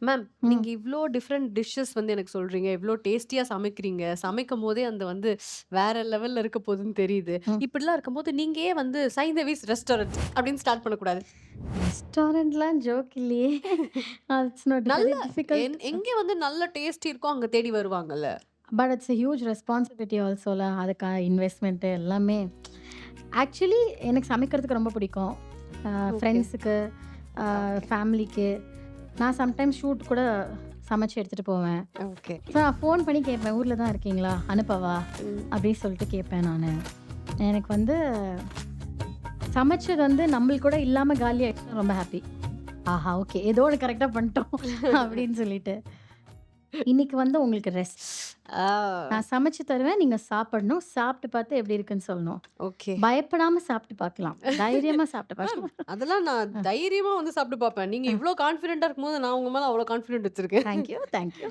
Ma'am, ம். நீங்க இவ்ளோ டிஃபரெண்ட் டிஷ்ஷஸ் வந்து எனக்கு சொல்றீங்க. இவ்ளோ டேஸ்டியா சமைக்கிறீங்க. சமைக்கும்போதே அந்த வந்து வேற லெவல்ல இருக்க போதுன்னு தெரியுது. ம். இப்படிலாம் இருக்கும்போது நீங்க ஏன் வந்து சைந்தவிஸ் ரெஸ்டாரண்ட் அப்படின்னு ஸ்டார்ட் பண்ணக்கூடாது? ரெஸ்டாரண்ட்லாம் ஜோக் இல்லையே! இட்ஸ் நாட் நல்ல வெரி டிஃபிகல்ட். எங்க வந்து நல்ல டேஸ்ட் இருக்கோ அங்க தேடி வருவாங்கல்ல. But it's a huge responsibility ஆல்சோல. அதுக்கான இன்வெஸ்ட்மென்ட் எல்லாமே. ஆக்சுவலி எனக்கு சமைக்கிறதுக்கு ரொம்ப பிடிக்கும். ஓகே, ஃப்ரெண்ட்ஸுக்கு, அ ஓகே, ஃபேமிலிக்கு. நான் சம்டைம்ஸ் ஷூட் கூட சமைச்சு எடுத்துட்டு போவேன். ஓகே. ஸோ நான் ஃபோன் பண்ணி கேட்பேன். "ஊர்ல தான் இருக்கீங்களா? அனுப்பவா?" ம். அப்படின்னு சொல்லிட்டு கேட்பேன் நானு. எனக்கு வந்து சமைச்சது வந்து நம்மளுக்கு கூட இல்லாம காலி ஆயிடுச்சுனா ரொம்ப ஹாப்பி. ஆஹா! ஓகே. ஏதோ ஒண்ணு கரெக்ட்டா பண்ணிட்டோம் அப்படின்னு சொல்லிட்டு. இன்னைக்கு வந்து உங்களுக்கு ரெஸ்ட். ஆ, நான் சமைச்சு தருவேன். நீங்க சாப்பிடணும். சாப்பிட்டு பார்த்து எப்படி இருக்குன்னு சொல்லணும். ஓகே. பயப்படாம சாப்பிட்டு பார்க்கலாம். தைரியமா சாப்பிட்டு மேம், பார்க்கலாம். அதெல்லாம் நான் அ, தைரியமா வந்து சாப்பிட்டு பார்ப்பேன். நீங்க அ. இவ்ளோ கான்ஃபிடென்ட்டா இருக்கும்போது நான் உங்க மேல அவ்ளோ கான்ஃபிடென்ட் வச்சிருக்கேன். Thank you, thank you.